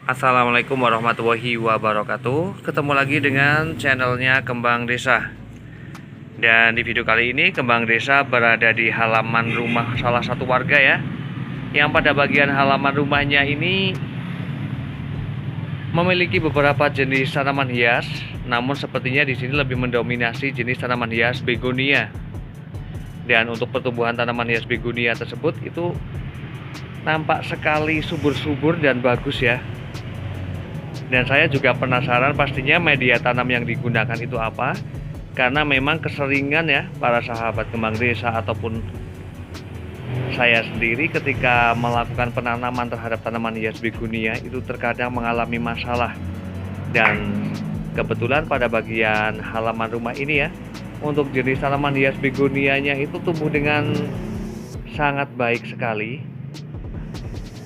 Assalamualaikum warahmatullahi wabarakatuh. Ketemu lagi dengan channelnya Kembang Desa. Dan di video kali ini Kembang Desa berada di halaman rumah salah satu warga ya, yang pada bagian halaman rumahnya ini memiliki beberapa jenis tanaman hias. Namun sepertinya di sini lebih mendominasi jenis tanaman hias begonia. Dan untuk pertumbuhan tanaman hias begonia tersebut itu nampak sekali subur-subur dan bagus ya. Dan saya juga penasaran pastinya media tanam yang digunakan itu apa, karena memang keseringan ya para sahabat Kembang Desa ataupun saya sendiri ketika melakukan penanaman terhadap tanaman hias begonia itu terkadang mengalami masalah. Dan kebetulan pada bagian halaman rumah ini ya, untuk jenis tanaman hias begonianya itu tumbuh dengan sangat baik sekali.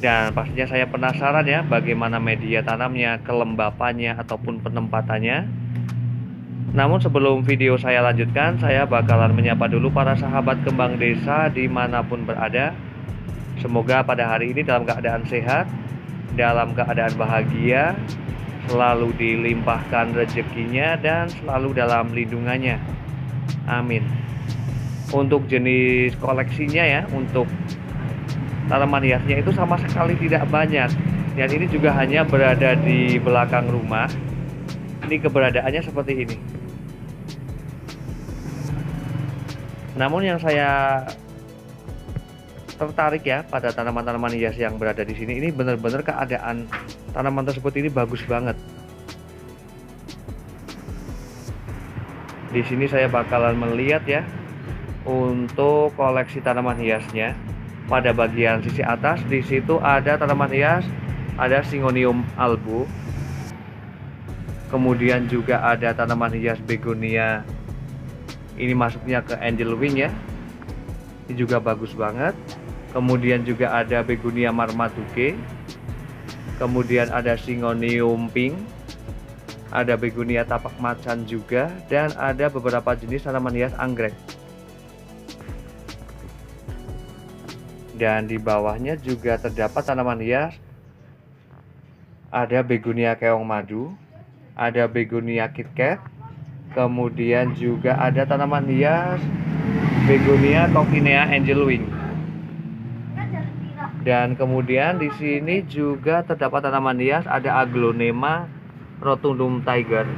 Dan pastinya saya penasaran ya bagaimana media tanamnya, kelembapannya ataupun penempatannya. Namun sebelum video saya lanjutkan, saya bakalan menyapa dulu para sahabat Kembang Desa dimanapun berada. Semoga pada hari ini dalam keadaan sehat, dalam keadaan bahagia, selalu dilimpahkan rezekinya dan selalu dalam lindungannya. Amin. Untuk jenis koleksinya ya, untuk tanaman hiasnya itu sama sekali tidak banyak. Dan ini juga hanya berada di belakang rumah. Ini keberadaannya seperti ini. Namun yang saya tertarik ya pada tanaman-tanaman hias yang berada di sini, ini benar-benar keadaan tanaman tersebut ini bagus banget. Di sini saya bakalan melihat ya untuk koleksi tanaman hiasnya. Pada bagian sisi atas di situ ada tanaman hias, ada Syngonium albu. Kemudian juga ada tanaman hias begonia. Ini masuknya ke angel wing ya. Ini juga bagus banget. Kemudian juga ada begonia marmaduke. Kemudian ada Syngonium pink. Ada begonia tapak macan juga, dan ada beberapa jenis tanaman hias anggrek. Dan di bawahnya juga terdapat tanaman hias. Ada begonia keong madu, ada begonia KitKat, kemudian juga ada tanaman hias begonia coccinea angel wing. Dan kemudian di sini juga terdapat tanaman hias, ada Aglonema rotundum tiger.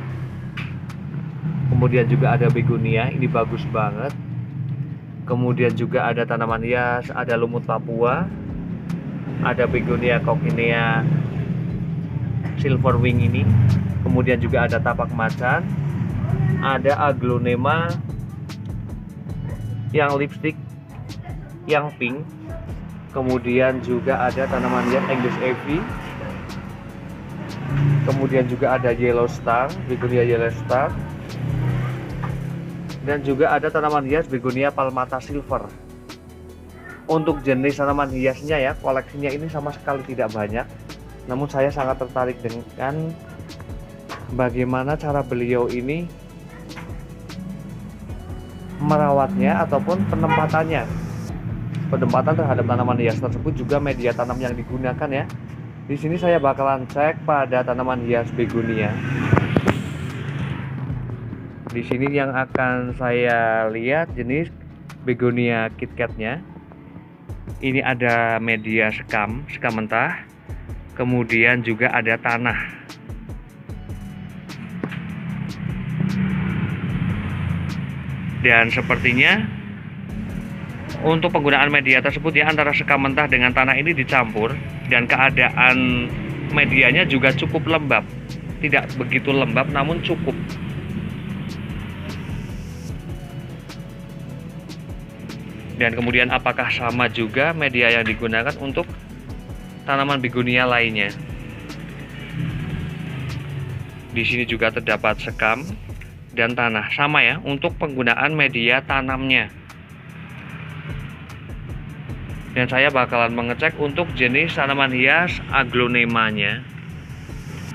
Kemudian juga ada begonia, ini bagus banget. Kemudian juga ada tanaman hias, ada lumut Papua, ada begonia coccinea silver wing ini. Kemudian juga ada tapak macan, ada Aglonema yang lipstick, yang pink. Kemudian juga ada tanaman hias English ivy. Kemudian juga ada yellow star, begonia yellow star. Dan juga ada tanaman hias begonia palmata silver. Untuk jenis tanaman hiasnya ya, koleksinya ini sama sekali tidak banyak. Namun saya sangat tertarik dengan bagaimana cara beliau ini merawatnya ataupun penempatannya. Penempatan terhadap tanaman hias tersebut juga media tanam yang digunakan ya. Di sini saya bakalan cek pada tanaman hias begonia. Di sini yang akan saya lihat jenis begonia KitKatnya. Ini ada media sekam mentah. Kemudian juga ada tanah. Dan sepertinya untuk penggunaan media tersebut ya, antara sekam mentah dengan tanah ini dicampur, dan keadaan medianya juga cukup lembab. Tidak begitu lembab namun cukup. Dan kemudian apakah sama juga media yang digunakan untuk tanaman begonia lainnya? Di sini juga terdapat sekam dan tanah, sama ya untuk penggunaan media tanamnya. Dan saya bakalan mengecek untuk jenis tanaman hias aglonemanya,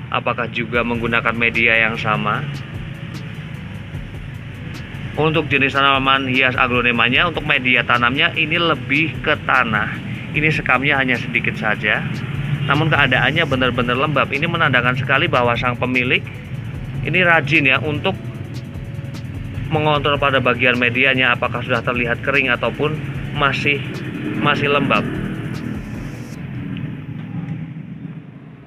apakah juga menggunakan media yang sama. Untuk jenis tanaman hias aglonemanya, untuk media tanamnya ini lebih ke tanah. Ini sekamnya hanya sedikit saja. namun keadaannya benar-benar lembab. Ini menandakan sekali bahwa sang pemilik ini rajin ya untuk mengontrol pada bagian medianya apakah sudah terlihat kering ataupun masih lembab.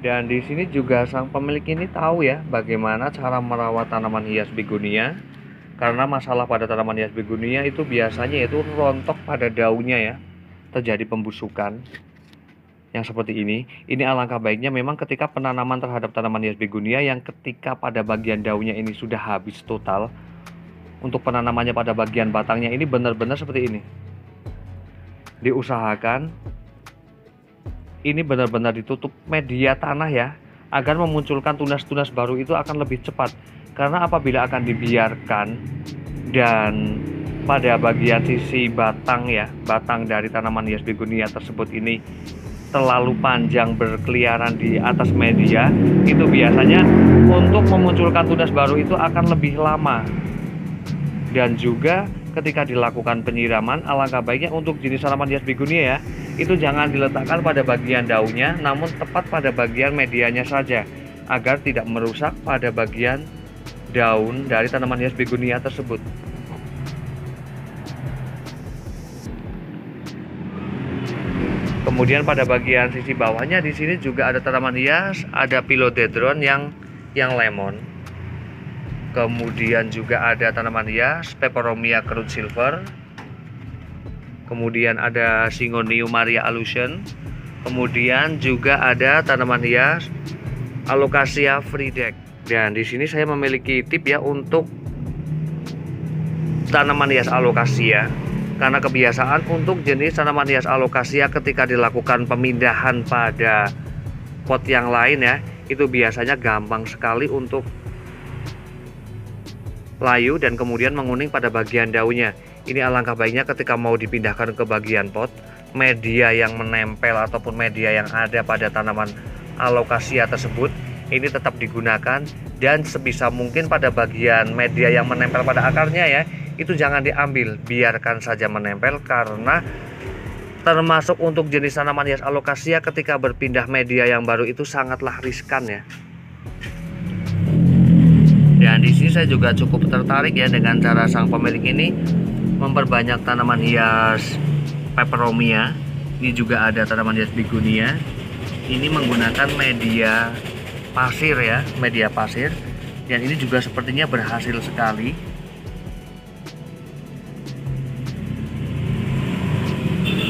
Dan di sini juga sang pemilik ini tahu ya bagaimana cara merawat tanaman hias begonia. Karena masalah pada tanaman hias begonia itu biasanya itu rontok pada daunnya ya, terjadi pembusukan yang seperti ini. Ini alangkah baiknya memang ketika penanaman terhadap tanaman hias begonia yang ketika pada bagian daunnya ini sudah habis total, untuk penanamannya pada bagian batangnya ini benar-benar seperti ini. Diusahakan ini benar-benar ditutup media tanah ya, agar memunculkan tunas-tunas baru itu akan lebih cepat. Karena apabila akan dibiarkan dan pada bagian sisi batang ya, batang dari tanaman hias begonia tersebut ini terlalu panjang berkeliaran di atas media, itu biasanya untuk memunculkan tunas baru itu akan lebih lama. Dan juga ketika dilakukan penyiraman, alangkah baiknya untuk jenis tanaman hias begonia ya, itu jangan diletakkan pada bagian daunnya, namun tepat pada bagian medianya saja, agar tidak merusak pada bagian daun dari tanaman hias begonia tersebut. Kemudian pada bagian sisi bawahnya di sini juga ada tanaman hias, ada philodendron yang lemon. Kemudian juga ada tanaman hias peperomia crown silver. Kemudian ada Syngonium Maria Allusion. Kemudian juga ada tanaman hias Alocasia Friedeck. Dan di sini saya memiliki tip ya untuk tanaman hias Alocasia. Karena kebiasaan untuk jenis tanaman hias Alocasia ketika dilakukan pemindahan pada pot yang lain ya, itu biasanya gampang sekali untuk layu dan kemudian menguning pada bagian daunnya. Ini alangkah baiknya ketika mau dipindahkan ke bagian pot, media yang menempel ataupun media yang ada pada tanaman Alocasia tersebut ini tetap digunakan, dan sebisa mungkin pada bagian media yang menempel pada akarnya ya, itu jangan diambil, biarkan saja menempel. Karena termasuk untuk jenis tanaman hias Alocasia ketika berpindah media yang baru itu sangatlah riskan ya. Dan di sini saya juga cukup tertarik ya dengan cara sang pemilik ini memperbanyak tanaman hias peperomia. Ini juga ada tanaman hias begonia. Ini menggunakan media pasir ya, media pasir. Dan ini juga sepertinya berhasil sekali.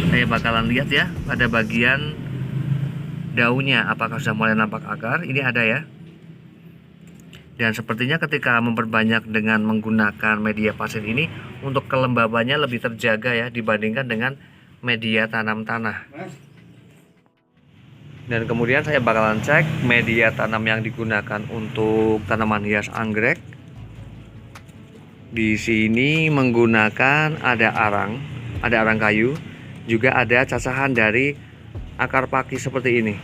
Saya bakalan lihat ya pada bagian daunnya apakah sudah mulai nampak akar. Ini ada ya. Dan sepertinya ketika memperbanyak dengan menggunakan media pasir ini, untuk kelembabannya lebih terjaga ya dibandingkan dengan media tanam tanah. Dan kemudian saya bakalan cek media tanam yang digunakan untuk tanaman hias anggrek. Di sini menggunakan ada arang kayu, juga ada cacahan dari akar paki seperti ini.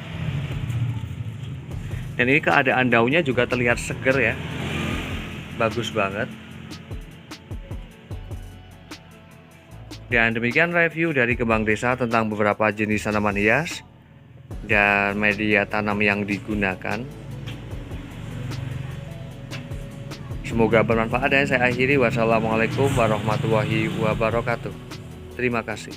Dan ini keadaan daunnya juga terlihat seger ya, bagus banget. Dan demikian review dari Kembang Desa tentang beberapa jenis tanaman hias dan media tanam yang digunakan. Semoga bermanfaat dan saya akhiri. Wassalamualaikum warahmatullahi wabarakatuh. Terima kasih.